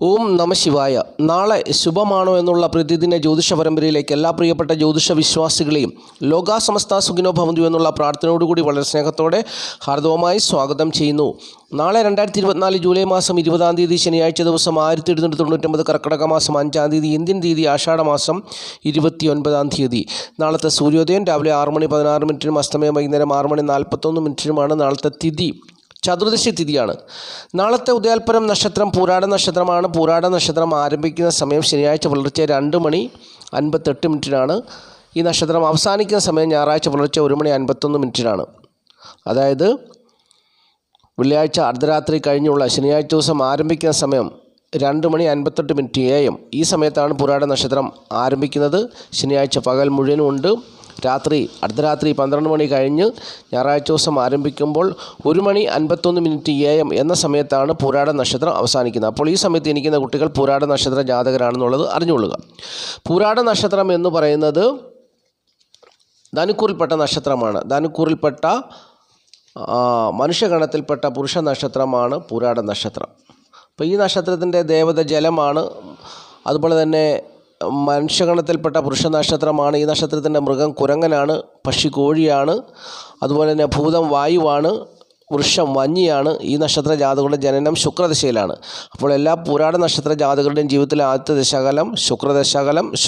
ഓം നമ ശിവായ. നാളെ ശുഭമാണോ എന്നുള്ള പ്രതിദിന ജ്യോതിഷ പരമ്പരയിലേക്ക് എല്ലാ പ്രിയപ്പെട്ട ജ്യോതിഷ വിശ്വാസികളെയും ലോകാസമസ്ത സുഖിനോ ഭവന്തു എന്നുള്ള പ്രാർത്ഥനയോടുകൂടി വളരെ സ്നേഹത്തോടെ ഹാർദവമായി സ്വാഗതം ചെയ്യുന്നു. നാളെ 2024 ജൂലൈ മാസം 20-ാം തീയതി ശനിയാഴ്ച ദിവസം 1799 കർക്കിടക മാസം 5-ാം തീയതി ഇന്ത്യൻ തീയതി ആഷാഢ മാസം 29-ാം തീയതി. നാളത്തെ സൂര്യോദയം രാവിലെ 6:16 അസ്തമയം വൈകുന്നേരം 6:41 നാളത്തെ തിഥി ചതുർദശി തിഥിയാണ്. നാളത്തെ ഉദയാൽപരം നക്ഷത്രം പൂരാട നക്ഷത്രമാണ്. പൂരാട നക്ഷത്രം ആരംഭിക്കുന്ന സമയം ശനിയാഴ്ച പുലർച്ചെ 2:58 ഈ നക്ഷത്രം അവസാനിക്കുന്ന സമയം ഞായറാഴ്ച പുലർച്ചെ 1:51 അതായത് വെള്ളിയാഴ്ച അർദ്ധരാത്രി കഴിഞ്ഞുള്ള ശനിയാഴ്ച ദിവസം ആരംഭിക്കുന്ന സമയം 2:58 AM. ഈ സമയത്താണ് പൂരാട നക്ഷത്രം ആരംഭിക്കുന്നത്. ശനിയാഴ്ച പകൽ മുഴുവനും ഉണ്ട്. അർദ്ധരാത്രി 12 മണി കഴിഞ്ഞ് ഞായറാഴ്ച ദിവസം ആരംഭിക്കുമ്പോൾ 1:51 AM എന്ന സമയത്താണ് പൂരാട നക്ഷത്രം അവസാനിക്കുന്നത്. അപ്പോൾ ഈ സമയത്ത് ജനിക്കുന്ന കുട്ടികൾ പൂരാട നക്ഷത്ര ജാതകരാണെന്നുള്ളത് അറിഞ്ഞുകൊള്ളുക. പൂരാട നക്ഷത്രം എന്ന് പറയുന്നത് ധനുക്കൂറിൽപ്പെട്ട നക്ഷത്രമാണ്. ധനുക്കൂറിൽപ്പെട്ട മനുഷ്യഗണത്തിൽപ്പെട്ട പുരുഷ നക്ഷത്രമാണ് പൂരാട നക്ഷത്രം. അപ്പോൾ ഈ നക്ഷത്രത്തിൻ്റെ ദേവത ജലമാണ്. അതുപോലെ തന്നെ മനുഷ്യഗണത്തിൽപ്പെട്ട പുരുഷ നക്ഷത്രമാണ്. ഈ നക്ഷത്രത്തിൻ്റെ മൃഗം കുരങ്ങനാണ്, പക്ഷി കോഴിയാണ്, അതുപോലെ തന്നെ ഭൂതം വായുവാണ്, വൃക്ഷം വന്യയാണ്. ഈ നക്ഷത്ര ജാതകരുടെ ജനനം ശുക്രദശയിലാണ്. അപ്പോൾ എല്ലാ പൂരാട നക്ഷത്ര ജാതകരുടെയും ജീവിതത്തിലെ ആദ്യത്തെ ദശകാലം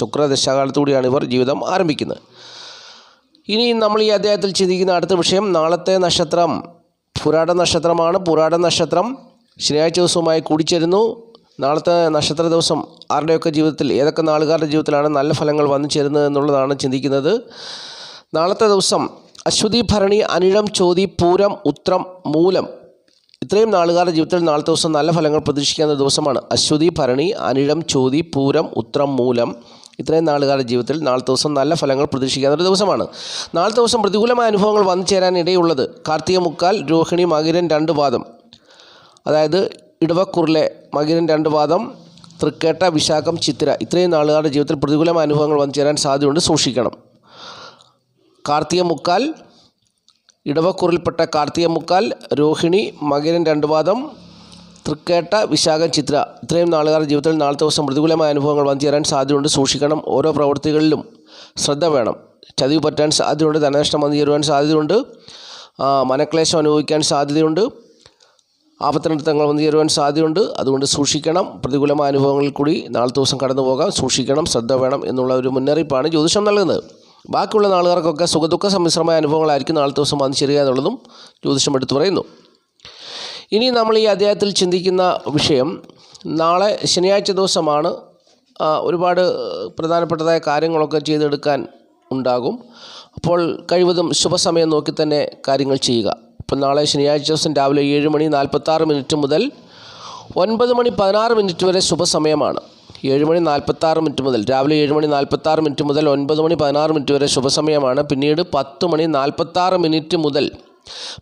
ശുക്രദശകാലത്തൂടെയാണ് ഇവർ ജീവിതം ആരംഭിക്കുന്നത്. ഇനി നമ്മൾ ഈ അധ്യായത്തിൽ ചിന്തിക്കുന്ന അടുത്ത വിഷയം, നാളത്തെ നക്ഷത്രം പൂരാട നക്ഷത്രമാണ്. പൂരാട നക്ഷത്രം ശനിയാഴ്ച ദിവസവുമായി കൂടിച്ചേരുന്നു. നാളത്തെ നക്ഷത്ര ദിവസം ആരുടെയൊക്കെ ജീവിതത്തിൽ, ഏതൊക്കെ നാളുകാരുടെ ജീവിതത്തിലാണ് നല്ല ഫലങ്ങൾ വന്നു ചേരുന്നത് എന്നുള്ളതാണ് ചിന്തിക്കുന്നത്. നാളത്തെ ദിവസം അശ്വതി, ഭരണി, അനിഴം, ചോതി, പൂരം, ഉത്രം, മൂലം ഇത്രയും നാളുകാരുടെ ജീവിതത്തിൽ നാളത്തെ ദിവസം നല്ല ഫലങ്ങൾ പ്രതീക്ഷിക്കുന്ന ദിവസമാണ്. അശ്വതി, ഭരണി, അനിഴം, ചോതി, പൂരം, ഉത്രം, മൂലം ഇത്രയും നാളുകാരുടെ ജീവിതത്തിൽ നാളത്തെ ദിവസം നല്ല ഫലങ്ങൾ പ്രതീക്ഷിക്കുന്ന ഒരു ദിവസമാണ്. നാളത്തെ ദിവസം പ്രതികൂലമായ അനുഭവങ്ങൾ വന്നു ചേരാൻ ഇടയുള്ളത് കാർത്തിക മുക്കാൽ, രോഹിണി, മകരൻ 2 പാദം, അതായത് ഇടവക്കൂറിലെ മകരൻ 2 പാദം, തൃക്കേട്ട, വിശാഖം, ചിത്തിര ഇത്രയും നാളുകാരുടെ ജീവിതത്തിൽ പ്രതികൂലമായ അനുഭവങ്ങൾ വന്നു ചേരാൻ സാധ്യതയുണ്ട്, സൂക്ഷിക്കണം. കാർത്തിക മുക്കാൽ, ഇടവക്കൂറിൽപ്പെട്ട കാർത്തിക മുക്കാൽ, രോഹിണി, മകരൻ 2 പാദം, തൃക്കേട്ട, വിശാഖം, ചിത്ര ഇത്രയും നാളുകാരുടെ ജീവിതത്തിൽ നാളത്തെ ദിവസം പ്രതികൂലമായ അനുഭവങ്ങൾ വന്നു ചേരാൻ സാധ്യതയുണ്ട്, സൂക്ഷിക്കണം. ഓരോ പ്രവൃത്തികളിലും ശ്രദ്ധ വേണം. ചതിവ് പറ്റാൻ സാധ്യതയുണ്ട്, ധനനഷ്ടം വന്നു ചേരുവാൻ സാധ്യതയുണ്ട്, മനക്ലേശം അനുഭവിക്കാൻ സാധ്യതയുണ്ട്, ആപത്തിനർത്ഥങ്ങൾ വന്നു ചേരുവാൻ സാധ്യതയുണ്ട്. അതുകൊണ്ട് സൂക്ഷിക്കണം. പ്രതികൂലമായ അനുഭവങ്ങളിൽ കൂടി നാളത്തെ ദിവസം കടന്നു പോകാം, സൂക്ഷിക്കണം, ശ്രദ്ധ വേണം എന്നുള്ള ഒരു മുന്നറിയിപ്പാണ് ജ്യോതിഷം നൽകുന്നത്. ബാക്കിയുള്ള നാളുകാർക്കൊക്കെ സുഖദുഃഖ സമ്മിശ്രമായ അനുഭവങ്ങളായിരിക്കും നാളത്തെ ദിവസം വന്നു ചേരുക എന്നുള്ളതും ജ്യോതിഷം എടുത്തു പറയുന്നു. ഇനി നമ്മൾ ഈ അധ്യായത്തിൽ ചിന്തിക്കുന്ന വിഷയം, നാളെ ശനിയാഴ്ച ദിവസമാണ്. ഒരുപാട് പ്രധാനപ്പെട്ടതായ കാര്യങ്ങളൊക്കെ ചെയ്തെടുക്കാൻ ഉണ്ടാകും. അപ്പോൾ കഴിവതും ശുഭസമയം നോക്കി തന്നെ കാര്യങ്ങൾ ചെയ്യുക. അപ്പോൾ നാളെ ശനിയാഴ്ച ദിവസം രാവിലെ 7:46 മുതൽ 9:16 വരെ ശുഭസമയമാണ്. 7:46 മുതൽ രാവിലെ 7:46 മുതൽ 9:16 വരെ ശുഭസമയമാണ്. പിന്നീട് 10:46 മുതൽ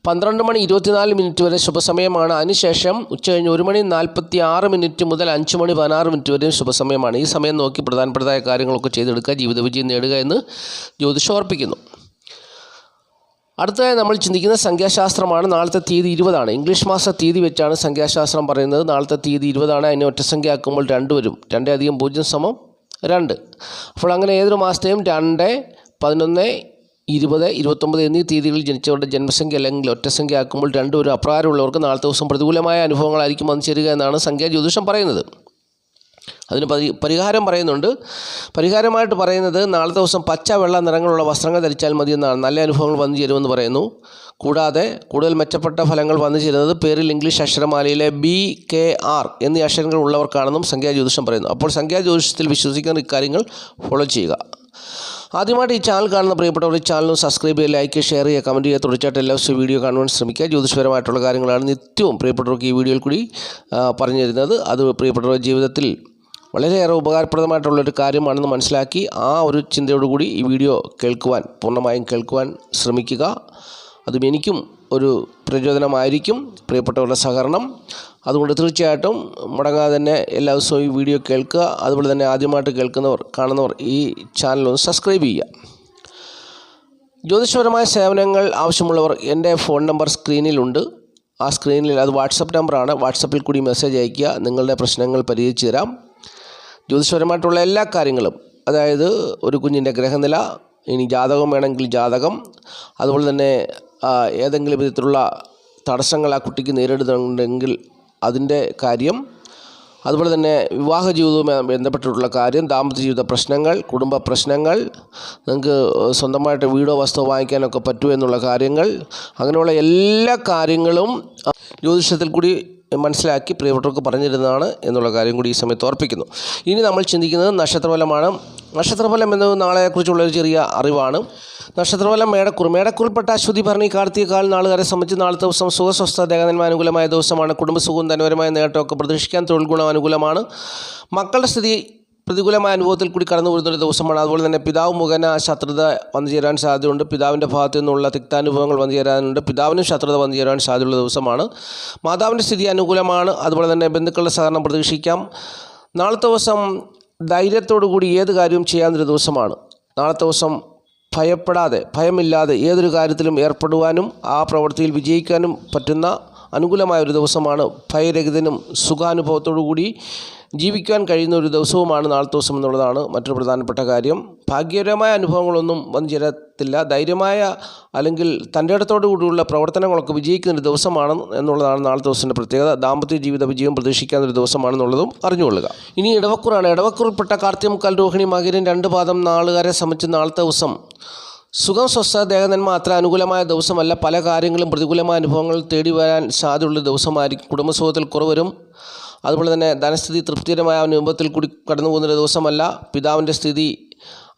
12:24 വരെ ശുഭസമയമാണ്. അതിനുശേഷം ഉച്ചകഴിഞ്ഞ് 1:46 മുതൽ 5:16 വരെയും ശുഭസമയമാണ്. ഈ സമയം നോക്കി പ്രധാനപ്പെട്ടതായ കാര്യങ്ങളൊക്കെ ചെയ്തെടുക്കുക, ജീവിത വിജയം നേടുക എന്ന് ജ്യോതിഷം ഓർപ്പിക്കുന്നു. അടുത്തതായി നമ്മൾ ചിന്തിക്കുന്ന സംഖ്യാശാസ്ത്രമാണ്. നാളത്തെ തീയതി 20. ഇംഗ്ലീഷ് മാസ തീയതി വെച്ചാണ് സംഖ്യാശാസ്ത്രം പറയുന്നത്. നാളത്തെ തീയതി 20. അതിനെ ഒറ്റസംഖ്യ ആക്കുമ്പോൾ 2 വരും. 2 + 0 = 2. അപ്പോൾ അങ്ങനെ ഏതൊരു മാസത്തെയും 2, 11, 20, 29 എന്നീ തീയതികളിൽ ജനിച്ചവരുടെ ജന്മസംഖ്യ അല്ലെങ്കിൽ ഒറ്റസംഖ്യ ആക്കുമ്പോൾ 2 വരും. അപ്രകാരമുള്ളവർക്ക് നാളത്തെ ദിവസം പ്രതികൂലമായ അനുഭവങ്ങളായിരിക്കും വന്നു ചേരുക എന്നാണ് സംഖ്യാ ജ്യോതിഷം പറയുന്നത്. അതിന് പരിഹാരം പറയുന്നുണ്ട്. പരിഹാരമായിട്ട് പറയുന്നത്, നാളത്തെ ദിവസം പച്ച, വെള്ള നിറങ്ങളുള്ള വസ്ത്രങ്ങൾ ധരിച്ചാൽ മതി എന്നാണ്. നല്ല അനുഭവങ്ങൾ വന്നു ചേരുമെന്ന് പറയുന്നു. കൂടാതെ കൂടുതൽ മെച്ചപ്പെട്ട ഫലങ്ങൾ വന്നു ചേരുന്നത് പേരിൽ ഇംഗ്ലീഷ് അക്ഷരമാലയിലെ BKR എന്നീ അക്ഷരങ്ങൾ ഉള്ളവർക്കാണെന്നും സംഖ്യാ ജ്യോതിഷം പറയുന്നു. അപ്പോൾ സംഖ്യാ ജ്യോതിഷത്തിൽ വിശ്വസിക്കുന്ന ഇക്കാര്യങ്ങൾ ഫോളോ ചെയ്യുക. ആദ്യമായിട്ട് ഈ ചാനൽ കാണുന്ന പ്രിയപ്പെട്ടവർ ഈ ചാനൽ സബ്സ്ക്രൈബ് ചെയ്യുക, ലൈക്ക്, ഷെയർ ചെയ്യുക, കമൻറ്റ് ചെയ്യുക. തുടർച്ചയായിട്ട് എല്ലാ ദിവസവും വീഡിയോ കാണുവാൻ ശ്രമിക്കുക. ജ്യോതിഷപരമായിട്ടുള്ള കാര്യങ്ങളാണ് നിത്യവും പ്രിയപ്പെട്ടവർക്ക് ഈ വീഡിയോയിൽ കൂടി പറഞ്ഞു തരുന്നത്. അത് പ്രിയപ്പെട്ടവരുടെ ജീവിതത്തിൽ വളരെയേറെ ഉപകാരപ്രദമായിട്ടുള്ളൊരു കാര്യമാണെന്ന് മനസ്സിലാക്കി ആ ഒരു ചിന്തയോടുകൂടി ഈ വീഡിയോ പൂർണ്ണമായും കേൾക്കുവാൻ ശ്രമിക്കുക. അതും എനിക്കും ഒരു പ്രചോദനമായിരിക്കും, പ്രിയപ്പെട്ടവരുടെ സഹകരണം. അതുകൊണ്ട് തീർച്ചയായിട്ടും മുടങ്ങാതെ തന്നെ എല്ലാ ദിവസവും ഈ വീഡിയോ കേൾക്കുക. അതുപോലെ തന്നെ ആദ്യമായിട്ട് കാണുന്നവർ ഈ ചാനലൊന്ന് സബ്സ്ക്രൈബ് ചെയ്യുക. ജ്യോതിഷപരമായ സേവനങ്ങൾ ആവശ്യമുള്ളവർ എൻ്റെ ഫോൺ നമ്പർ സ്ക്രീനിലുണ്ട്. ആ സ്ക്രീനിൽ അത് വാട്സപ്പ് നമ്പറാണ്. വാട്സപ്പിൽ കൂടി മെസ്സേജ് അയയ്ക്കുക. നിങ്ങളുടെ പ്രശ്നങ്ങൾ പരിഹരിച്ചു തരാം. ജ്യോതിഷപരമായിട്ടുള്ള എല്ലാ കാര്യങ്ങളും, അതായത് ഒരു കുഞ്ഞിൻ്റെ ഗ്രഹനില, ഇനി ജാതകം വേണമെങ്കിൽ ജാതകം, അതുപോലെ തന്നെ ഏതെങ്കിലും വിധത്തിലുള്ള തടസ്സങ്ങൾ ആ കുട്ടിക്ക് നേരിടുന്നുണ്ടെങ്കിൽ അതിൻ്റെ കാര്യം, അതുപോലെ തന്നെ വിവാഹ ജീവിതവുമായി ബന്ധപ്പെട്ടിട്ടുള്ള കാര്യം, ദാമ്പത്യ ജീവിത പ്രശ്നങ്ങൾ, കുടുംബ പ്രശ്നങ്ങൾ, നിങ്ങൾക്ക് സ്വന്തമായിട്ട് വീടോ വസ്തുവോ വാങ്ങിക്കാനൊക്കെ പറ്റുമോ എന്നുള്ള കാര്യങ്ങൾ, അങ്ങനെയുള്ള എല്ലാ കാര്യങ്ങളും ജ്യോതിഷത്തിൽ കൂടി മനസ്സിലാക്കി പ്രിയപ്പെട്ടവർക്ക് പറഞ്ഞിരുന്നതാണ് എന്നുള്ള കാര്യം കൂടി ഈ സമയത്ത് ഓർപ്പിക്കുന്നു. ഇനി നമ്മൾ ചിന്തിക്കുന്നത് നക്ഷത്രഫലമാണ്. നക്ഷത്രഫലം എന്നത് നാളെക്കുറിച്ചുള്ളൊരു ചെറിയ അറിവാണ്. നക്ഷത്രഫലം മേടക്കൂറിൽപ്പെട്ട അശ്വതി, ഭരണി, കാർത്തിക നാളുകാരെ സംബന്ധിച്ച് നാളത്തെ ദിവസം സുഖസ്വസ്ഥ ദേഹനന്മ അനുകൂലമായ ദിവസമാണ്. കുടുംബസുഖവും ധനപരമായ നേട്ടമൊക്കെ പ്രതീക്ഷിക്കാൻ തൊഴിൽ ഗുണം അനുകൂലമാണ്. മക്കളുടെ സ്ഥിതി പ്രതികൂലമായ അനുഭവത്തിൽ കൂടി കടന്നു വരുന്നൊരു ദിവസമാണ്. അതുപോലെ തന്നെ പിതാവ് മുഖേന ശത്രുത വന്നു ചേരാൻ സാധ്യതയുണ്ട്. പിതാവിൻ്റെ ഭാഗത്തു നിന്നുള്ള തിക്താനുഭവങ്ങൾ വന്നു ചേരാനുണ്ട്. പിതാവിനും ശത്രുത വന്നു ചേരാൻ സാധ്യതയുള്ള ദിവസമാണ്. മാതാവിൻ്റെ സ്ഥിതി അനുകൂലമാണ്. അതുപോലെ തന്നെ ബന്ധുക്കളുടെ സഹകരണം പ്രതീക്ഷിക്കാം. നാളത്തെ ദിവസം ധൈര്യത്തോടു കൂടി ഏത് കാര്യവും ചെയ്യാവുന്നൊരു ദിവസമാണ്. നാളത്തെ ദിവസം ഭയമില്ലാതെ ഏതൊരു കാര്യത്തിലും ഏർപ്പെടുവാനും ആ പ്രവൃത്തിയിൽ വിജയിക്കാനും പറ്റുന്ന അനുകൂലമായ ഒരു ദിവസമാണ്. ഭയരഹിതനും സുഖാനുഭവത്തോടു കൂടി ജീവിക്കാൻ കഴിയുന്ന ഒരു ദിവസവുമാണ് നാളത്തെ ദിവസം എന്നുള്ളതാണ് മറ്റൊരു പ്രധാനപ്പെട്ട കാര്യം. ഭാഗ്യകരമായ അനുഭവങ്ങളൊന്നും വന്നു ചേരത്തില്ല. ധൈര്യമായ അല്ലെങ്കിൽ തൻ്റെ ഇടത്തോടു കൂടിയുള്ള പ്രവർത്തനങ്ങളൊക്കെ വിജയിക്കുന്നൊരു ദിവസമാണ് എന്നുള്ളതാണ് നാളത്തെ ദിവസത്തിൻ്റെ പ്രത്യേകത. ദാമ്പത്യ ജീവിത വിജയം പ്രതീക്ഷിക്കാവുന്നൊരു ദിവസമാണെന്നുള്ളതും അറിഞ്ഞുകൊള്ളുക. ഇനി ഇടവക്കൂറാണ്. ഇടവക്കൂറിൽപ്പെട്ട കാർത്തിക, മുക്കാൽ, രോഹിണി, മകരം 2 പാദം നാളുകാരെ സംബന്ധിച്ച് നാളത്തെ ദിവസം സുഖം, സ്വസ്ഥ, ദേഹനന്മ അത്ര അനുകൂലമായ ദിവസമല്ല. പല കാര്യങ്ങളും പ്രതികൂലമായ അനുഭവങ്ങൾ തേടി വരാൻ സാധ്യതയുള്ള ദിവസമായിരിക്കും. കുടുംബസുഖത്തിൽ കുറവ് വരും. അതുപോലെ തന്നെ ധനസ്ഥിതി തൃപ്തികരമായ അനുഭവത്തിൽ കൂടി കടന്നു പോകുന്നൊരു ദിവസമല്ല. പിതാവിൻ്റെ സ്ഥിതി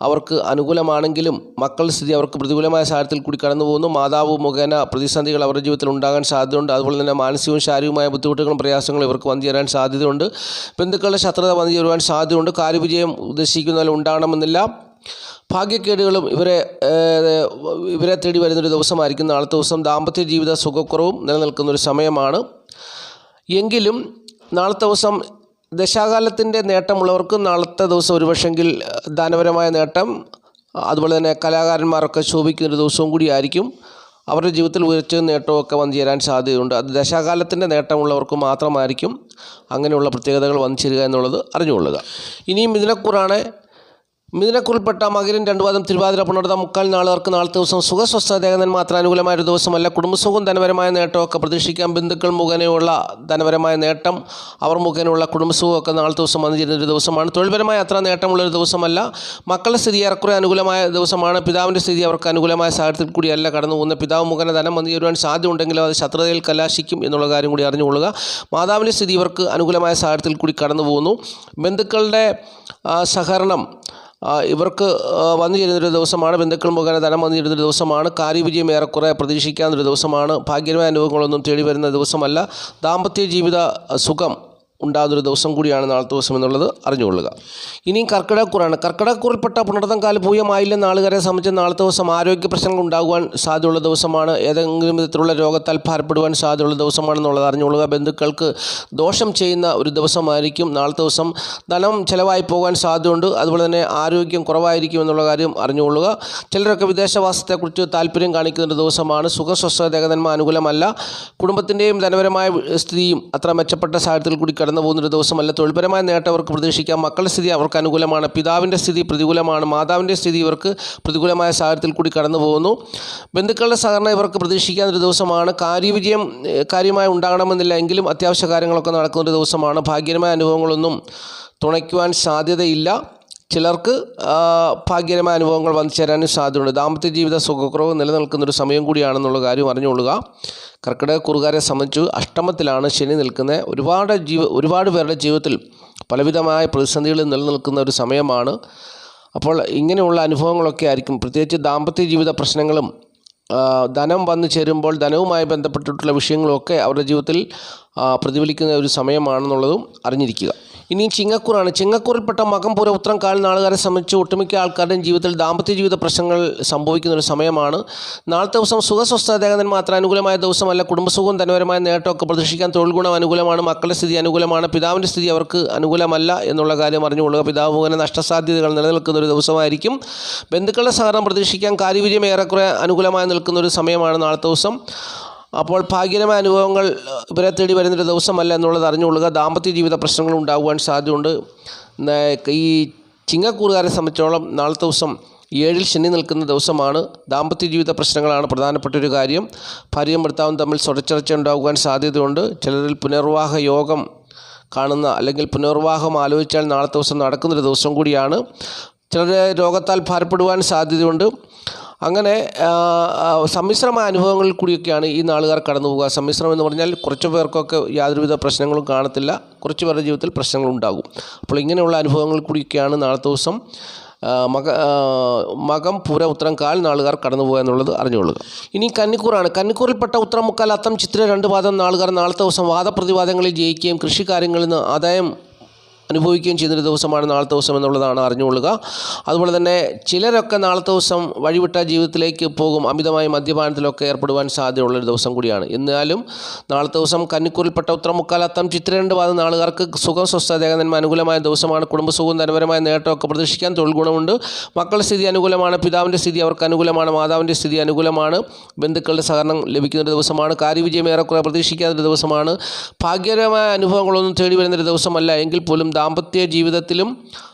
അവർക്ക് അനുകൂലമാണെങ്കിലും മക്കളുടെ സ്ഥിതി അവർക്ക് പ്രതികൂലമായ സാഹചര്യത്തിൽ കൂടി കടന്നു പോകുന്നു. മാതാവ് മുഖേന പ്രതിസന്ധികൾ അവരുടെ ജീവിതത്തിൽ ഉണ്ടാകാൻ സാധ്യതയുണ്ട്. അതുപോലെ തന്നെ മാനസികവും ശാരീരികമായ ബുദ്ധിമുട്ടുകളും പ്രയാസങ്ങളും ഇവർക്ക് വന്നു ചേരാൻ സാധ്യതയുണ്ട്. ബന്ധുക്കളുടെ ശത്രുത വന്നു ചേരുവാൻ സാധ്യതയുണ്ട്. കാര്യവിജയം ഉദ്ദേശിക്കുന്നതിൽ ഉണ്ടാകണമെന്നില്ല. ഭാഗ്യക്കേടുകളും ഇവരെ തേടി വരുന്നൊരു ദിവസമായിരിക്കും നാളത്തെ ദിവസം. ദാമ്പത്യ ജീവിത സുഖക്കുറവും നിലനിൽക്കുന്നൊരു സമയമാണ്. എങ്കിലും നാളത്തെ ദിവസം ദശാകാലത്തിൻ്റെ നേട്ടമുള്ളവർക്ക് നാളത്തെ ദിവസം ഒരുപക്ഷെങ്കിൽ ധനപരമായ നേട്ടം, അതുപോലെ തന്നെ കലാകാരന്മാരൊക്കെ ശോഭിക്കുന്നൊരു ദിവസവും കൂടിയായിരിക്കും. അവരുടെ ജീവിതത്തിൽ ഉയർച്ച നേട്ടമൊക്കെ വന്നു ചേരാൻ സാധ്യതയുണ്ട്. അത് ദശാകാലത്തിൻ്റെ നേട്ടമുള്ളവർക്ക് മാത്രമായിരിക്കും അങ്ങനെയുള്ള പ്രത്യേകതകൾ വന്നു ചേരുക എന്നുള്ളത് അറിഞ്ഞുകൊള്ളുക. ഇനിയും മിഥുനക്കൂറാണ്. മിഥുനക്കൂറിൽപ്പെട്ട മകരം, 2 പാദം, തിരുവാതിര, പുണർതം, മുക്കാൽ നാളുകാർക്ക് നാളത്തെ ദിവസം സുഖസ്വസ്ഥ ദേഹനന്മ അത്ര അനുകൂലമായൊരു ദിവസമല്ല. കുടുംബസുഖവും ധനപരമായ നേട്ടമൊക്കെ പ്രതീക്ഷിക്കാം. ബന്ധുക്കൾ മുഖേനയുള്ള ധനപരമായ നേട്ടം, അവർ മുഖേനയുള്ള കുടുംബസുഖമൊക്കെ നാളത്തെ ദിവസം വന്നു ചേരുന്നൊരു ദിവസമാണ്. തൊഴിൽപരമായ അത്ര നേട്ടമുള്ളൊരു ദിവസമല്ല. മക്കളുടെ സ്ഥിതി ഏറെക്കുറെ അനുകൂലമായ ദിവസമാണ്. പിതാവിൻ്റെ സ്ഥിതി അവർക്ക് അനുകൂലമായ സാഹചര്യത്തിൽ കൂടിയല്ല കടന്നു പോകുന്നത്. പിതാവ് മുഖേന ധനം വന്നു ചേരുവാൻ സാധ്യതയുണ്ടെങ്കിലും അത് ശത്രുതയിൽ കലാശിക്കും എന്നുള്ള കാര്യം കൂടി അറിഞ്ഞുകൊള്ളുക. മാതാവിൻ്റെ സ്ഥിതി ഇവർക്ക് അനുകൂലമായ സാഹചര്യത്തിൽ കൂടി കടന്നു പോകുന്നു. ബന്ധുക്കളുടെ സഹകരണം ഇവർക്ക് വന്നു ചേരുന്നൊരു ദിവസമാണ്. ബന്ധുക്കൾ മുഖേന ധനം വന്നു ചേരുന്നൊരു ദിവസമാണ്. കാര്യവിജയം ഏറെക്കുറെ പ്രതീക്ഷിക്കാവുന്നൊരു ദിവസമാണ്. ഭാഗ്യമായ അനുഭവങ്ങളൊന്നും തേടി വരുന്ന ദിവസമല്ല. ദാമ്പത്യ ജീവിത സുഖം ഉണ്ടാകുന്നൊരു ദിവസം കൂടിയാണ് നാളത്തെ ദിവസം എന്നുള്ളത് അറിഞ്ഞുകൊള്ളുക. ഇനിയും കർക്കിടകക്കൂറാണ്. കർക്കിടകക്കൂറിൽപ്പെട്ട പുണർതം, കാല്, പൂയം, ആയില്യം നാളുകാരെ സംബന്ധിച്ച് നാളത്തെ ദിവസം ആരോഗ്യ പ്രശ്നങ്ങൾ ഉണ്ടാകുവാൻ സാധ്യതയുള്ള ദിവസമാണ്. ഏതെങ്കിലും വിധത്തിലുള്ള രോഗത്താൽ ഭാരപ്പെടുവാൻ സാധ്യതയുള്ള ദിവസമാണെന്നുള്ളത് അറിഞ്ഞുകൊള്ളുക. ബന്ധുക്കൾക്ക് ദോഷം ചെയ്യുന്ന ഒരു ദിവസമായിരിക്കും നാളത്തെ ദിവസം. ധനം ചിലവായി പോകാൻ സാധ്യതയുണ്ട്. അതുപോലെ തന്നെ ആരോഗ്യം കുറവായിരിക്കും എന്നുള്ള കാര്യം അറിഞ്ഞുകൊള്ളുക. ചിലരൊക്കെ വിദേശവാസത്തെക്കുറിച്ച് താല്പര്യം കാണിക്കുന്നൊരു ദിവസമാണ്. സുഖസ്വസ്ഥ ദേഹനന്മ അനുകൂലമല്ല. കുടുംബത്തിൻ്റെയും ധനപരമായ സ്ഥിതിയും അത്ര മെച്ചപ്പെട്ട സാഹചര്യത്തിൽ കൂടി കടന്നു പോകുന്നൊരു ദിവസമല്ല. തൊഴിൽപരമായ നേട്ടം അവർക്ക് പ്രതീക്ഷിക്കാം. മക്കളുടെ സ്ഥിതി അവർക്ക് അനുകൂലമാണ്. പിതാവിൻ്റെ സ്ഥിതി പ്രതികൂലമാണ്. മാതാവിൻ്റെ സ്ഥിതി ഇവർക്ക് പ്രതികൂലമായ സാഹചര്യത്തിൽ കൂടി കടന്നു പോകുന്നു. ബന്ധുക്കളുടെ സഹകരണം ഇവർക്ക് പ്രതീക്ഷിക്കാവുന്നൊരു ദിവസമാണ്. കാര്യവിജയം കാര്യമായി ഉണ്ടാകണമെന്നില്ല, എങ്കിലും അത്യാവശ്യ കാര്യങ്ങളൊക്കെ നടക്കുന്നൊരു ദിവസമാണ്. ഭാഗ്യകരമായ അനുഭവങ്ങളൊന്നും തുണയ്ക്കുവാൻ സാധ്യതയില്ല. ചിലർക്ക് ഭാഗ്യകരമായ അനുഭവങ്ങൾ വന്നു ചേരാനും സാധ്യതയുണ്ട്. ദാമ്പത്യ ജീവിത സുഖക്കുറവ് നിലനിൽക്കുന്നൊരു സമയം കൂടിയാണെന്നുള്ള കാര്യം അറിഞ്ഞുകൊള്ളുക. കർക്കിടകക്കൂറുകാരെ സംബന്ധിച്ച് അഷ്ടമത്തിലാണ് ശനി നിൽക്കുന്നത്. ഒരുപാട് പേരുടെ ജീവിതത്തിൽ പലവിധമായ പ്രതിസന്ധികൾ നിലനിൽക്കുന്ന ഒരു സമയമാണ്. അപ്പോൾ ഇങ്ങനെയുള്ള അനുഭവങ്ങളൊക്കെ ആയിരിക്കും. പ്രത്യേകിച്ച് ദാമ്പത്യ ജീവിത പ്രശ്നങ്ങളും ധനം വന്നു ചേരുമ്പോൾ ധനവുമായി ബന്ധപ്പെട്ടിട്ടുള്ള വിഷയങ്ങളൊക്കെ അവരുടെ ജീവിതത്തിൽ പ്രതിഫലിക്കുന്ന ഒരു സമയമാണെന്നുള്ളതും അറിഞ്ഞിരിക്കുക. ഇനി ചിങ്ങക്കൂറാണ്. ചിങ്ങക്കൂറിൽപ്പെട്ട മകം, പൂരം, ഉത്രം, കാൽ നാളുകാരെ സംബന്ധിച്ച് ഒട്ടുമിക്ക ആൾക്കാരുടെയും ജീവിതത്തിൽ ദാമ്പത്യ ജീവിത പ്രശ്നങ്ങൾ സംഭവിക്കുന്നൊരു സമയമാണ്. നാളത്തെ ദിവസം സുഖസ്വസ്ഥ ദേഹനന്മ അത്ര അനുകൂലമായ ദിവസമല്ല. കുടുംബസുഖവും ധനപരമായ നേട്ടമൊക്കെ പ്രതീക്ഷിക്കാൻ തൊഴിൽ ഗുണം അനുകൂലമാണ്. മക്കളുടെ സ്ഥിതി അനുകൂലമാണ്. പിതാവിൻ്റെ സ്ഥിതി അവർക്ക് അനുകൂലമല്ല എന്നുള്ള കാര്യം അറിഞ്ഞുകൊള്ളുക. പിതാവ് മുഖേന നഷ്ടസാധ്യതകൾ നിലനിൽക്കുന്ന ഒരു ദിവസമായിരിക്കും. ബന്ധുക്കളുടെ സഹകരണം പ്രതീക്ഷിക്കാൻ. കാര്യവിജയം ഏറെക്കുറെ അനുകൂലമായി നിൽക്കുന്ന ഒരു സമയമാണ് നാളത്തെ ദിവസം. അപ്പോൾ ഭാഗ്യകരമായ അനുഭവങ്ങൾ ഇവരെ തേടി വരുന്നൊരു ദിവസമല്ല എന്നുള്ളത് അറിഞ്ഞുകൊള്ളുക. ദാമ്പത്യ ജീവിത പ്രശ്നങ്ങൾ ഉണ്ടാകുവാൻ സാധ്യതയുണ്ട്. ഈ ചിങ്ങക്കൂറുകാരെ സംബന്ധിച്ചോളം നാളത്തെ ദിവസം 7-ൽ ശനി നിൽക്കുന്ന ദിവസമാണ്. ദാമ്പത്യ ജീവിത പ്രശ്നങ്ങളാണ് പ്രധാനപ്പെട്ടൊരു കാര്യം. ഭാര്യയും ഭർത്താവും തമ്മിൽ സ്വരച്ചേർച്ച ഉണ്ടാകുവാൻ സാധ്യതയുണ്ട്. ചിലരിൽ പുനർവിവാഹ യോഗം കാണുന്ന അല്ലെങ്കിൽ പുനർവിവാഹം ആലോചിച്ചാൽ നാളത്തെ ദിവസം നടക്കുന്നൊരു ദിവസം കൂടിയാണ്. ചിലരെ രോഗത്താൽ ഭാരപ്പെടുവാൻ സാധ്യതയുണ്ട്. അങ്ങനെ സമ്മിശ്രമായ അനുഭവങ്ങളിൽ കൂടിയൊക്കെയാണ് ഈ നാളുകാർ കടന്നു പോകുക. സമ്മിശ്രം എന്ന് പറഞ്ഞാൽ കുറച്ച് പേർക്കൊക്കെ യാതൊരുവിധ പ്രശ്നങ്ങളും കാണത്തില്ല, കുറച്ച് പേരുടെ ജീവിതത്തിൽ പ്രശ്നങ്ങളുണ്ടാകും. അപ്പോൾ ഇങ്ങനെയുള്ള അനുഭവങ്ങളിൽ കൂടിയൊക്കെയാണ് നാളത്തെ ദിവസം മകം പൂര ഉത്രം കാൽ നാളുകാർ കടന്നു പോകുക എന്നുള്ളത് അറിഞ്ഞുകൊള്ളുക. ഇനി കന്നിക്കൂറാണ്. കന്നിക്കൂറിൽപ്പെട്ട ഉത്രം മുക്കാൽ അത്തം ചിത്തിര 2 പാദം നാളുകാർ നാളത്തെ ദിവസം വാദപ്രതിവാദങ്ങളിൽ ജയിക്കുകയും കൃഷിക്കാര്യങ്ങളിൽ നിന്ന് ആദായം അനുഭവിക്കുകയും ചെയ്യുന്നൊരു ദിവസമാണ് നാളത്തെ ദിവസം എന്നുള്ളതാണ് അറിഞ്ഞുകൊള്ളുക. അതുപോലെ തന്നെ ചിലരൊക്കെ നാളത്തെ ദിവസം വഴിവിട്ട ജീവിതത്തിലേക്ക് പോകും. അമിതമായി മദ്യപാനത്തിലൊക്കെ ഏർപ്പെടുവാൻ സാധ്യതയുള്ളൊരു ദിവസം കൂടിയാണ്. എന്നാലും നാളത്തെ ദിവസം കന്നിക്കൂറിൽപ്പെട്ട ഉത്രം മുക്കാൽ അത്തം ചിത്തിര 2 പാദം നാളുകാർക്ക് സുഖം സ്വസ്ഥത ഏകനന്മ അനുകൂലമായ ദിവസമാണ്. കുടുംബസുഖവും ധനപരമായ നേട്ടമൊക്കെ പ്രതീക്ഷിക്കാൻ തൊഴിൽ ഗുണമുണ്ട്. മക്കളുടെ സ്ഥിതി അനുകൂലമാണ്. പിതാവിൻ്റെ സ്ഥിതി അവർക്ക് അനുകൂലമാണ്. മാതാവിൻ്റെ സ്ഥിതി അനുകൂലമാണ്. ബന്ധുക്കളുടെ സഹകരണം ലഭിക്കുന്നൊരു ദിവസമാണ്. കാര്യവിജയം ഏറെക്കുറെ പ്രതീക്ഷിക്കാത്തൊരു ദിവസമാണ്. ഭാഗ്യകരമായ അനുഭവങ്ങളൊന്നും തേടി വരുന്നൊരു ദിവസമല്ല. എങ്കിൽ പോലും ദാമ്പത്യ ജീവിതത്തിലും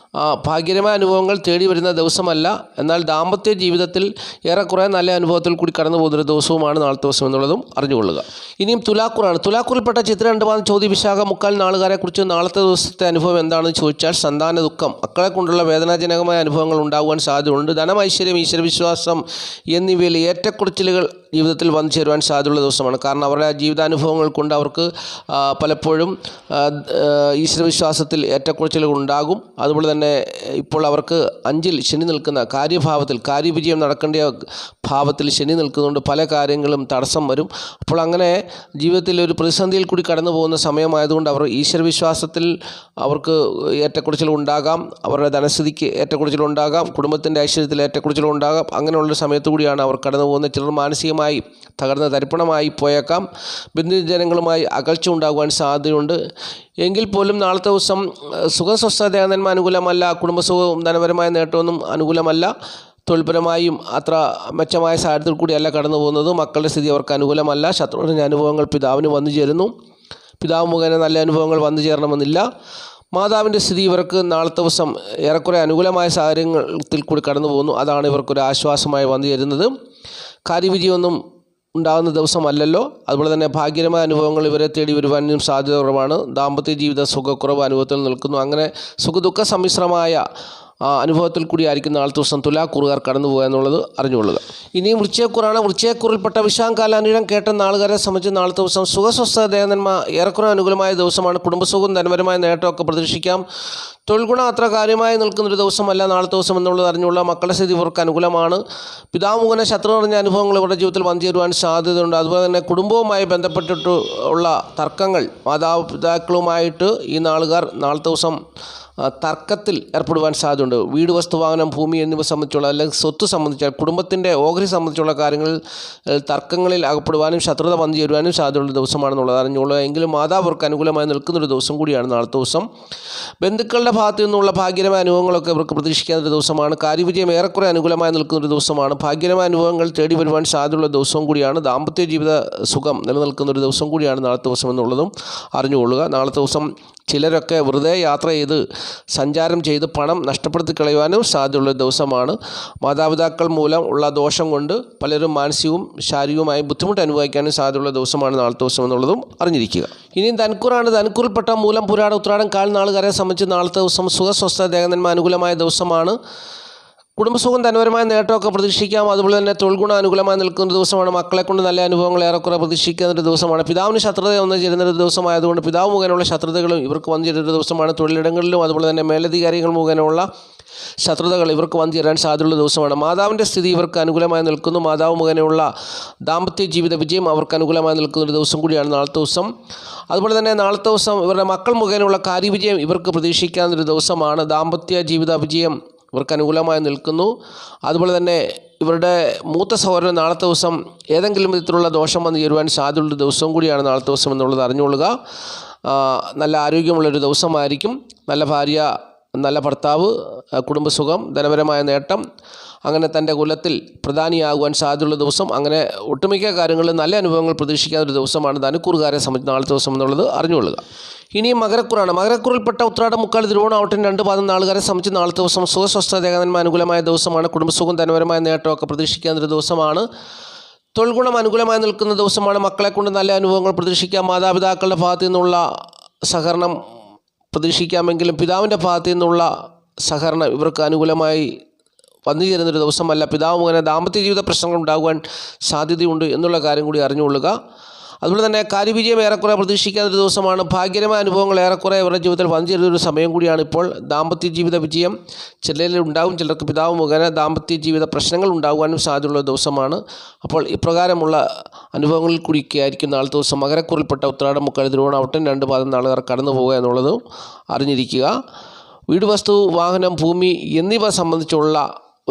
ഭാഗ്യകരമായ അനുഭവങ്ങൾ തേടി വരുന്ന ദിവസമല്ല. എന്നാൽ ദാമ്പത്യ ജീവിതത്തിൽ ഏറെക്കുറെ നല്ല അനുഭവത്തിൽ കൂടി കടന്നു പോകുന്നൊരു ദിവസവുമാണ് നാളത്തെ ദിവസം എന്നുള്ളതും അറിഞ്ഞുകൊള്ളുക. ഇനിയും തുലാക്കൂറാണ്. തുലാക്കൂറിൽപ്പെട്ട ചിത്ര 2 പാദം ചോതി വിശാഖ മുക്കാൽ നാളുകാരെക്കുറിച്ച് നാളത്തെ ദിവസത്തെ അനുഭവം എന്താണെന്ന് ചോദിച്ചാൽ സന്താന ദുഃഖം, മക്കളെ കൊണ്ടുള്ള വേദനാജനകമായ അനുഭവങ്ങൾ ഉണ്ടാകുവാൻ സാധ്യതയുണ്ട്. ധനം, ഐശ്വര്യം, ഈശ്വരവിശ്വാസം എന്നിവയിൽ ഏറ്റക്കുറച്ചിലുകൾ ജീവിതത്തിൽ വന്നു ചേരുവാൻ സാധ്യതയുള്ള ദിവസമാണ്. കാരണം അവരുടെ ജീവിതാനുഭവങ്ങൾ കൊണ്ട് അവർക്ക് പലപ്പോഴും ഈശ്വരവിശ്വാസത്തിൽ ഏറ്റക്കുറച്ചിലുകൾ ഉണ്ടാകും. അതുപോലെ തന്നെ ഇപ്പോൾ അവർക്ക് 5-ൽ ശനി നിൽക്കുന്ന കാര്യഭാവത്തിൽ കാര്യവിജയം നടക്കേണ്ട ഭാവത്തിൽ ശനി നിൽക്കുന്നതുകൊണ്ട് പല കാര്യങ്ങളും തടസ്സം വരും. അപ്പോൾ അങ്ങനെ ജീവിതത്തിൽ ഒരു പ്രതിസന്ധിയിൽ കൂടി കടന്നു പോകുന്ന സമയമായതുകൊണ്ട് അവർ ഈശ്വരവിശ്വാസത്തിൽ അവർക്ക് ഏറ്റക്കുറച്ചിലുണ്ടാകാം, അവരുടെ ധനസ്ഥിതിക്ക് ഏറ്റക്കുറച്ചിലുണ്ടാകാം, കുടുംബത്തിൻ്റെ ഐശ്വര്യത്തിൽ ഏറ്റക്കുറച്ചിലുണ്ടാകാം. അങ്ങനെയുള്ളൊരു സമയത്തു കൂടിയാണ് അവർ കടന്നു പോകുന്നത്. ചിലർ മാനസികമായി തകർന്ന് തരിപ്പണമായി പോയേക്കാം. ബന്ധുജനങ്ങളുമായി അകൽച്ച ഉണ്ടാകുവാൻ സാധ്യതയുണ്ട്. എങ്കിൽ പോലും നാളത്തെ ദിവസം സുഖം സ്വസ്ഥത ഏകനന്മ അനുകൂലമല്ല. കുടുംബസുഖവും ധനപരമായ നേട്ടമൊന്നും അനുകൂലമല്ല. തൊഴിൽപരമായും അത്ര മെച്ചമായ സാഹചര്യത്തിൽ കൂടിയല്ല കടന്നു പോകുന്നത്. മക്കളുടെ സ്ഥിതി അവർക്ക് അനുകൂലമല്ല. ശത്രുവിൻ്റെ അനുഭവങ്ങൾ പിതാവിന് വന്നു ചേരുന്നു. പിതാവ് മുഖേന നല്ല അനുഭവങ്ങൾ വന്നു ചേരണമെന്നില്ല. മാതാവിൻ്റെ സ്ഥിതി ഇവർക്ക് നാളത്തെ ദിവസം ഏറെക്കുറെ അനുകൂലമായ സാഹചര്യത്തിൽ കൂടി കടന്നു പോകുന്നു. അതാണ് ഇവർക്കൊരു ആശ്വാസമായി വന്നു ചേരുന്നത്. കാര്യവിജയമൊന്നും ഉണ്ടാകുന്ന ദിവസമല്ലല്ലോ. അതുപോലെ തന്നെ ഭാഗ്യകരമായ അനുഭവങ്ങൾ ഇവരെ തേടി വരുവാനും സാധ്യത കുറവാണ്. ദാമ്പത്യ ജീവിത സുഖക്കുറവ് അനുഭവത്തിൽ നിൽക്കുന്നു. അങ്ങനെ സുഖദുഃഖ സമ്മിശ്രമായ അനുഭവത്തിൽ കൂടിയായിരിക്കും നാളത്തെ ദിവസം തുലാക്കൂറുകാർ കടന്നു പോകുക എന്നുള്ളത് അറിഞ്ഞുകൊള്ളുക. ഇനിയും വൃശ്ചികക്കൂറാണ്. വൃശ്ചികക്കൂറിൽപ്പെട്ട വിശാഖകാലാനിഴം കേട്ട നാളുകാരെ സംബന്ധിച്ച് നാളത്തെ ദിവസം സുഖസ്വസ്ഥത ദേവന്മ ഏറെക്കുറെ അനുകൂലമായ ദിവസമാണ്. കുടുംബസുഖവും ധനപരമായ നേട്ടമൊക്കെ പ്രതീക്ഷിക്കാം. തൊഴിൽ ഗുണം അത്ര കാര്യമായി നിൽക്കുന്നൊരു ദിവസമല്ല നാളത്തെ ദിവസം എന്നുള്ളത് അറിഞ്ഞുള്ള. മക്കളുടെ സ്ഥിതി ഇവർക്ക് അനുകൂലമാണ്. പിതാവ് മുഖേന ശത്രു നിറഞ്ഞ അനുഭവങ്ങൾ ഇവരുടെ ജീവിതത്തിൽ വന്നു ചേരുവാൻ സാധ്യതയുണ്ട്. അതുപോലെ തന്നെ കുടുംബവുമായി ബന്ധപ്പെട്ടിട്ട് ഉള്ള തർക്കങ്ങൾ മാതാപിതാക്കളുമായിട്ട് ഈ നാളുകാർ നാളത്തെ ദിവസം തർക്കത്തിൽ ഏർപ്പെടുവാൻ സാധ്യതയുണ്ട്. വീട്, വസ്തു, വാഹനം, ഭൂമി എന്നിവ സംബന്ധിച്ചുള്ള അല്ലെങ്കിൽ സ്വത്ത് സംബന്ധിച്ച കുടുംബത്തിൻ്റെ ഓഹരി സംബന്ധിച്ചുള്ള കാര്യങ്ങളിൽ തർക്കങ്ങളിൽ അകപ്പെടുവാനും ശത്രുത വന്നു ചേരുവാനും സാധ്യതയുള്ള ദിവസമാണെന്നുള്ളത് അറിഞ്ഞുകൊള്ളുക. എങ്കിലും മാതാവർക്ക് അനുകൂലമായി നിൽക്കുന്നൊരു ദിവസം കൂടിയാണ് നാളത്തെ ദിവസം. ബന്ധുക്കളുടെ ഭാഗത്തു നിന്നുള്ള ഭാഗ്യകരമായ അനുഭവങ്ങളൊക്കെ ഇവർക്ക് പ്രതീക്ഷിക്കാവുന്ന ദിവസമാണ്. കാര്യവിജയം ഏറെക്കുറെ അനുകൂലമായി നിൽക്കുന്നൊരു ദിവസമാണ്. ഭാഗ്യകരമായ അനുഭവങ്ങൾ തേടി വരുവാൻ സാധ്യതയുള്ള ദിവസവും കൂടിയാണ്. ദാമ്പത്യ ജീവിത സുഖം നിലനിൽക്കുന്നൊരു ദിവസം കൂടിയാണ് നാളത്തെ ദിവസം എന്നുള്ളതും അറിഞ്ഞുകൊള്ളുക. നാളത്തെ ദിവസം ചിലരൊക്കെ വെറുതെ യാത്ര ചെയ്ത് സഞ്ചാരം ചെയ്ത് പണം നഷ്ടപ്പെടുത്തി കളയുവാനും സാധ്യതയുള്ള ദിവസമാണ്. മാതാപിതാക്കൾ മൂലം ഉള്ള ദോഷം കൊണ്ട് പലരും മാനസികവും ശാരീരികവുമായി ബുദ്ധിമുട്ട് അനുഭവിക്കാനും സാധ്യതയുള്ള ദിവസമാണ് നാളത്തെ ദിവസം എന്നുള്ളതും അറിഞ്ഞിരിക്കുക. ഇനിയും ധൻക്കൂറാണ്. ധൻക്കൂറിൽപ്പെട്ട മൂലം, പുരാട, ഉത്രാടം, കാൽ നാളുകാരെ സംബന്ധിച്ച് നാളത്തെ ദിവസം സുഖസ്വസ്ഥ ദേഹനന്മ അനുകൂലമായ ദിവസമാണ്. കുടുംബസുഖം ധനപരമായ നേട്ടമൊക്കെ പ്രതീക്ഷിക്കാം. അതുപോലെ തന്നെ തൊഴിൽ ഗുണം അനുകൂലമായി നിൽക്കുന്ന ദിവസമാണ്. മക്കളെ കൊണ്ട് നല്ല അനുഭവങ്ങൾ ഏറെക്കുറെ പ്രതീക്ഷിക്കുന്ന ദിവസമാണ്. പിതാവിന് ശത്രുത വന്നു ചേരുന്നൊരു ദിവസമായതുകൊണ്ട് പിതാവ് മുഖേനയുള്ള ശത്രുതകളും ഇവർക്ക് വന്നു ചേരുന്ന ദിവസമാണ്. തൊഴിലിടങ്ങളിലും അതുപോലെ തന്നെ മേലധികാരികൾ മുഖേനയുള്ള ശത്രുതകൾ ഇവർക്ക് വന്നു ചേരാൻ സാധ്യതയുള്ള ദിവസമാണ്. മാതാവിൻ്റെ സ്ഥിതി ഇവർക്ക് അനുകൂലമായി നിൽക്കുന്നു. മാതാവ് മുഖേനയുള്ള ദാമ്പത്യ ജീവിത വിജയം അവർക്ക് അനുകൂലമായി നിൽക്കുന്നൊരു ദിവസം കൂടിയാണ് നാളത്തെ ദിവസം. അതുപോലെ തന്നെ നാളത്തെ ദിവസം ഇവരുടെ മക്കൾ മുഖേനയുള്ള കാര്യവിജയം ഇവർക്ക് പ്രതീക്ഷിക്കാവുന്നൊരു ദിവസമാണ്. ദാമ്പത്യ ജീവിത വിജയം ഇവർക്ക് അനുകൂലമായി നിൽക്കുന്നു. അതുപോലെ തന്നെ ഇവരുടെ മൂത്ത സഹോദരൻ നാളത്തെ ദിവസം ഏതെങ്കിലും വിധത്തിലുള്ള ദോഷം വന്നു ചേരുവാൻ സാധ്യതയുള്ള ദിവസവും കൂടിയാണ് നാളത്തെ ദിവസം എന്നുള്ളത് അറിഞ്ഞുകൊള്ളുക. നല്ല ആരോഗ്യമുള്ളൊരു ദിവസമായിരിക്കും. നല്ല ഭാര്യ നല്ല ഭർത്താവ്, കുടുംബസുഖം, ധനപരമായ നേട്ടം, അങ്ങനെ തൻ്റെ കുലത്തിൽ പ്രധാനിയാകുവാൻ സാധ്യതയുള്ള ദിവസം, അങ്ങനെ ഒട്ടുമിക്ക കാര്യങ്ങളിൽ നല്ല അനുഭവങ്ങൾ പ്രതീക്ഷിക്കാവുന്ന ഒരു ദിവസമാണ് ധനുക്കൂറുകാരെ സംബന്ധിച്ച് നാളത്തെ ദിവസം എന്നുള്ളത് അറിഞ്ഞുകൊള്ളുക. ഇനിയും മകരക്കൂറാണ്. മകരക്കൂറിൽപ്പെട്ട ഉത്രാടം, മുക്കാൽ, തിരുവോണം, ഔട്ടം 2 പാദം നാളുകാരെ സംബന്ധിച്ച് നാളത്തെ ദിവസം സുഖസ്വസ്ഥ ദേഹനന്മ അനുകൂലമായ ദിവസമാണ്. കുടുംബസുഖം, ധനപരമായ നേട്ടമൊക്കെ പ്രതീക്ഷിക്കാവുന്ന ഒരു ദിവസമാണ്. തൊഴിൽ ഗുണം അനുകൂലമായി നിൽക്കുന്ന ദിവസമാണ്. മക്കളെ കൊണ്ട് നല്ല അനുഭവങ്ങൾ പ്രതീക്ഷിക്കാം. മാതാപിതാക്കളുടെ ഭാഗത്തു നിന്നുള്ള സഹകരണം പ്രതീക്ഷിക്കാമെങ്കിലും പിതാവിൻ്റെ ഭാഗത്തു നിന്നുള്ള സഹകരണം ഇവർക്ക് അനുകൂലമായി വന്നു ചേരുന്നൊരു ദിവസമല്ല. പിതാവ് മുഖേന ദാമ്പത്യ ജീവിത പ്രശ്നങ്ങൾ ഉണ്ടാകുവാൻ സാധ്യതയുണ്ട് എന്നുള്ള കാര്യം കൂടി അറിഞ്ഞുകൊള്ളുക. അതുപോലെ തന്നെ കാര്യവിജയം ഏറെക്കുറെ പ്രതീക്ഷിക്കാത്തൊരു ദിവസമാണ്. ഭാഗ്യകരമായ അനുഭവങ്ങൾ ഏറെക്കുറെ ഇവരുടെ ജീവിതത്തിൽ വന്നു ചേരുന്നൊരു സമയം കൂടിയാണ് ഇപ്പോൾ. ദാമ്പത്യ ജീവിത വിജയം ചിലരിൽ ഉണ്ടാകും. ചിലർക്ക് പിതാവ് മുഖേന ദാമ്പത്യ ജീവിത പ്രശ്നങ്ങൾ ഉണ്ടാകുവാനും സാധ്യതയുള്ള ദിവസമാണ്. അപ്പോൾ ഇപ്രകാരമുള്ള അനുഭവങ്ങളിൽ കൂടിയൊക്കെ ആയിരിക്കും നാളത്തെ ദിവസം മകരക്കൂറിൽപ്പെട്ട ഉത്രാടം, മുക്കാൽ, തിരുവോണം, ഔട്ടം 2 പാദം നാളുകാർ കടന്നു പോകുക എന്നുള്ളതും അറിഞ്ഞിരിക്കുക. വീട്, വസ്തു, വാഹനം, ഭൂമി എന്നിവ സംബന്ധിച്ചുള്ള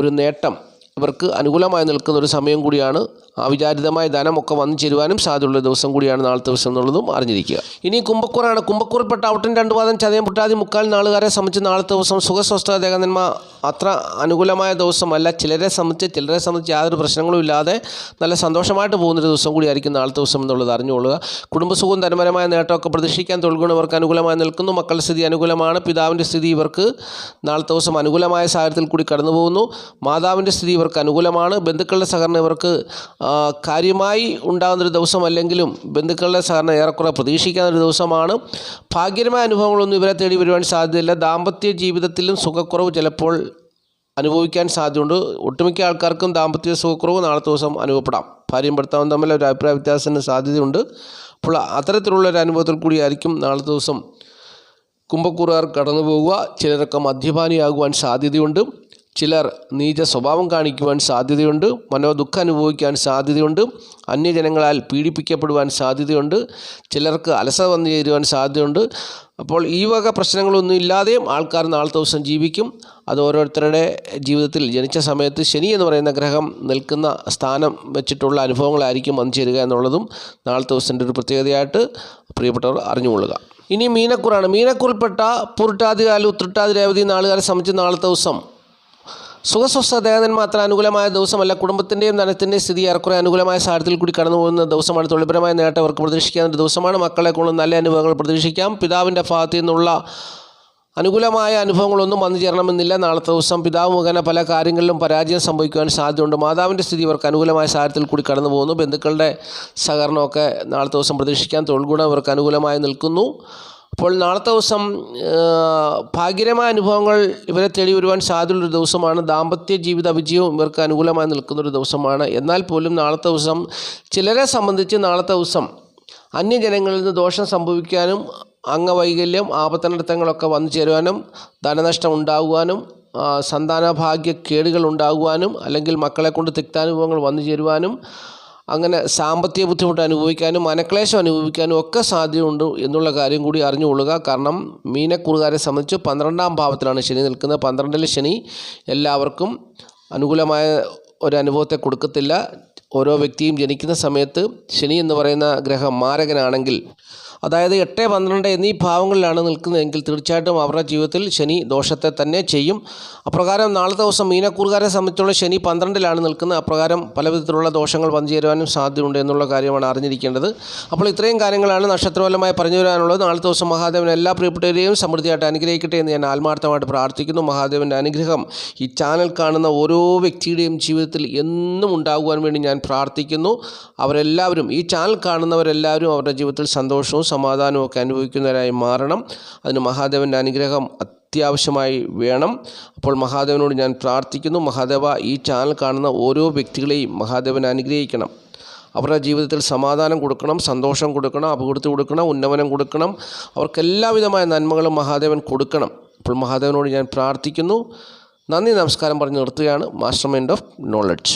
ഒരു നേട്ടം ഇവർക്ക് അനുകൂലമായി നിൽക്കുന്ന ഒരു സമയം കൂടിയാണ്. അവിചാരിതമായ ധനമൊക്കെ വന്നു ചേരുവാനും സാധ്യതയുള്ള ദിവസം കൂടിയാണ് നാളത്തെ ദിവസം എന്നുള്ളതും അറിഞ്ഞിരിക്കുക. ഇനി കുംഭക്കൂറാണ്. കുംഭക്കൂറിൽപ്പെട്ട ഔട്ടം 2 പാദം, ചതയം, പുട്ടാതി, മുക്കാൽ നാളുകാരെ സംബന്ധിച്ച് നാളത്തെ ദിവസം സുഖസ്വസ്ഥ ദേഹനന്മ അത്ര അനുകൂലമായ ദിവസമല്ല. ചിലരെ സംബന്ധിച്ച് യാതൊരു പ്രശ്നങ്ങളും ഇല്ലാതെ നല്ല സന്തോഷമായിട്ട് പോകുന്നൊരു ദിവസം കൂടിയായിരിക്കും നാളത്തെ ദിവസം എന്നുള്ളത് അറിഞ്ഞുകൊള്ളുക. കുടുംബസുഖവും ധനപരമായ നേട്ടമൊക്കെ പ്രതീക്ഷിക്കാൻ തൊഴിൽ ഗുണം ഇവർക്ക് അനുകൂലമായി നിൽക്കുന്നു. മക്കളുടെ സ്ഥിതി അനുകൂലമാണ്. പിതാവിൻ്റെ സ്ഥിതി ഇവർക്ക് നാളത്തെ ദിവസം അനുകൂലമായ സാഹചര്യത്തിൽ കൂടി കടന്നു പോകുന്നു. മാതാവിൻ്റെ സ്ഥിതി ഇവർക്ക് അനുകൂലമാണ്. ബന്ധുക്കളുടെ സഹകരണം ഇവർക്ക് കാര്യമായി ഉണ്ടാകുന്നൊരു ദിവസമല്ലെങ്കിലും ബന്ധുക്കളുടെ സഹകരണം ഏറെക്കുറെ പ്രതീക്ഷിക്കാവുന്നൊരു ദിവസമാണ്. ഭാഗ്യകരമായ അനുഭവങ്ങളൊന്നും ഇവരെ തേടി വരുവാൻ സാധ്യതയില്ല. ദാമ്പത്യ ജീവിതത്തിലും സുഖക്കുറവ് ചിലപ്പോൾ അനുഭവിക്കാൻ സാധ്യതയുണ്ട്. ഒട്ടുമിക്ക ആൾക്കാർക്കും ദാമ്പത്യ സുഖക്കുറവ് നാളത്തെ ദിവസം അനുഭവപ്പെടാം. ഭാര്യയും ഭർത്താവും തമ്മിൽ ഒരു അഭിപ്രായ വ്യത്യാസത്തിന് സാധ്യതയുണ്ട്. അപ്പോൾ അത്തരത്തിലുള്ളൊരു അനുഭവത്തിൽ കൂടിയായിരിക്കും നാളത്തെ ദിവസം കുംഭക്കൂറുകാർ കടന്നു പോകുക. ചിലരൊക്കെ മദ്യപാനിയാകുവാൻ സാധ്യതയുണ്ട്. ചിലർ നീച സ്വഭാവം കാണിക്കുവാൻ സാധ്യതയുണ്ട്. മനോദുഃഖം അനുഭവിക്കാൻ സാധ്യതയുണ്ട്. അന്യജനങ്ങളാൽ പീഡിപ്പിക്കപ്പെടുവാൻ സാധ്യതയുണ്ട്. ചിലർക്ക് അലസത വന്നു ചേരുവാൻ സാധ്യതയുണ്ട്. അപ്പോൾ ഈ വക പ്രശ്നങ്ങളൊന്നും ഇല്ലാതെയും ആൾക്കാർ നാളത്തെ ദിവസം ജീവിക്കും. അത് ഓരോരുത്തരുടെ ജീവിതത്തിൽ ജനിച്ച സമയത്ത് ശനി എന്ന് പറയുന്ന ഗ്രഹം നിൽക്കുന്ന സ്ഥാനം വെച്ചിട്ടുള്ള അനുഭവങ്ങളായിരിക്കും വന്നു ചേരുക എന്നുള്ളതും നാളത്തെ ദിവസത്തിൻ്റെ ഒരു പ്രത്യേകതയായിട്ട് പ്രിയപ്പെട്ടവർ അറിഞ്ഞുകൊള്ളുക. ഇനി മീനക്കൂറാണ്. മീനക്കൂറിൽപ്പെട്ട പൂരിട്ടാതി, കാലു, ഉത്രട്ടാതി, രേവതി നാളുകാരെ സംബന്ധിച്ച് നാളത്തെ ദിവസം സുഖസ്വസ്ഥ ദേഹനന്മ അത്ര അനുകൂലമായ ദിവസമല്ല. കുടുംബത്തിൻ്റെയും ധനത്തിൻ്റെയും സ്ഥിതി ഏറെക്കുറെ അനുകൂലമായ സാഹചര്യത്തിൽ കൂടി കടന്നു പോകുന്ന ദിവസമാണ്. തൊഴിൽപരമായ നേട്ടം അവർക്ക് പ്രതീക്ഷിക്കാവുന്ന ഒരു ദിവസമാണ്. മക്കളെ കൊണ്ട് നല്ല അനുഭവങ്ങൾ പ്രതീക്ഷിക്കാം. പിതാവിൻ്റെ ഭാഗത്തു നിന്നുള്ള അനുകൂലമായ അനുഭവങ്ങളൊന്നും വന്നു ചേരണമെന്നില്ല. നാളത്തെ ദിവസം പിതാവ് മുഖേന പല കാര്യങ്ങളിലും പരാജയം സംഭവിക്കുവാൻ സാധ്യതയുണ്ട്. മാതാവിൻ്റെ സ്ഥിതി ഇവർക്ക് അനുകൂലമായ സാഹചര്യത്തിൽ കൂടി കടന്നു പോകുന്നു. ബന്ധുക്കളുടെ സഹകരണമൊക്കെ നാളത്തെ ദിവസം പ്രതീക്ഷിക്കാം. തൊഴിൽ ഗുണം ഇവർക്ക് അനുകൂലമായി നിൽക്കുന്നു. അപ്പോൾ നാളത്തെ ദിവസം ഭാഗ്യകരമായ അനുഭവങ്ങൾ ഇവരെ തേടി വരുവാൻ സാധ്യതയുള്ളൊരു ദിവസമാണ്. ദാമ്പത്യ ജീവിത വിജയവും ഇവർക്ക് അനുകൂലമായി നിൽക്കുന്നൊരു ദിവസമാണ്. എന്നാൽ പോലും നാളത്തെ ദിവസം ചിലരെ സംബന്ധിച്ച് നാളത്തെ ദിവസം അന്യജനങ്ങളിൽ നിന്ന് ദോഷം സംഭവിക്കാനും അംഗവൈകല്യം, ആപത്തനർത്ഥങ്ങളൊക്കെ വന്നു ചേരുവാനും ധനനഷ്ടം ഉണ്ടാകുവാനും സന്താനഭാഗ്യക്കേടുകൾ ഉണ്ടാകുവാനും അല്ലെങ്കിൽ മക്കളെ കൊണ്ട് തിക്താനുഭവങ്ങൾ വന്നു ചേരുവാനും അങ്ങനെ സാമ്പത്തിക ബുദ്ധിമുട്ട് അനുഭവിക്കാനും മനക്ലേശം അനുഭവിക്കാനും ഒക്കെ സാധ്യതയുണ്ട് എന്നുള്ള കാര്യം കൂടി അറിഞ്ഞുകൊള്ളുക. കാരണം മീനക്കൂറുകാരെ സംബന്ധിച്ച് 12ാം ഭാവത്തിലാണ് ശനി നിൽക്കുന്നത്. 12ൽ ശനി എല്ലാവർക്കും അനുകൂലമായ ഒരു അനുഭവത്തെ കൊടുക്കത്തില്ല. ഓരോ വ്യക്തിയും ജനിക്കുന്ന സമയത്ത് ശനി എന്ന് പറയുന്ന ഗ്രഹം മാരകനാണെങ്കിൽ, അതായത് 8, 12 എന്നീ ഭാവങ്ങളിലാണ് നിൽക്കുന്നതെങ്കിൽ തീർച്ചയായിട്ടും അവരുടെ ജീവിതത്തിൽ ശനി ദോഷത്തെ തന്നെ ചെയ്യും. അപ്രകാരം നാളത്തെ ദിവസം മീനക്കൂറുകാരെ സംബന്ധിച്ചുള്ള ശനി 12ലാണ് നിൽക്കുന്നത്. അപ്രകാരം പലവിധത്തിലുള്ള ദോഷങ്ങൾ വന്നു ചേരുവാനും സാധ്യതയുണ്ട് എന്നുള്ള കാര്യമാണ് അറിഞ്ഞിരിക്കേണ്ടത്. അപ്പോൾ ഇത്രയും കാര്യങ്ങളാണ് നക്ഷത്രഫലമായി പറഞ്ഞു തരാനുള്ളത്. നാളത്തെ ദിവസം മഹാദേവൻ എല്ലാ പ്രിയപ്പെട്ടവരെയും സമൃദ്ധിയായിട്ട് അനുഗ്രഹിക്കട്ടെ എന്ന് ഞാൻ ആത്മാർത്ഥമായിട്ട് പ്രാർത്ഥിക്കുന്നു. മഹാദേവൻ്റെ അനുഗ്രഹം ഈ ചാനൽ കാണുന്ന ഓരോ വ്യക്തിയുടെയും ജീവിതത്തിൽ എന്നും ഉണ്ടാകുവാൻ വേണ്ടി ഞാൻ പ്രാർത്ഥിക്കുന്നു. അവരെല്ലാവരും, ഈ ചാനൽ കാണുന്നവരെല്ലാവരും അവരുടെ ജീവിതത്തിൽ സന്തോഷവും സമാധാനവും ഒക്കെ അനുഭവിക്കുന്നവരായി മാറണം. അതിന് മഹാദേവൻ്റെ അനുഗ്രഹം അത്യാവശ്യമായി വേണം. അപ്പോൾ മഹാദേവനോട് ഞാൻ പ്രാർത്ഥിക്കുന്നു, മഹാദേവ ഈ ചാനൽ കാണുന്ന ഓരോ വ്യക്തികളെയും മഹാദേവൻ അനുഗ്രഹിക്കണം. അവരുടെ ജീവിതത്തിൽ സമാധാനം കൊടുക്കണം, സന്തോഷം കൊടുക്കണം, അഭിവൃദ്ധി കൊടുക്കണം, ഉന്നമനം കൊടുക്കണം. അവർക്ക് എല്ലാവിധമായ നന്മകളും മഹാദേവൻ കൊടുക്കണം. അപ്പോൾ മഹാദേവനോട് ഞാൻ പ്രാർത്ഥിക്കുന്നു. നന്ദി, നമസ്കാരം പറഞ്ഞ് നിർത്തുകയാണ്. Master mind of knowledge.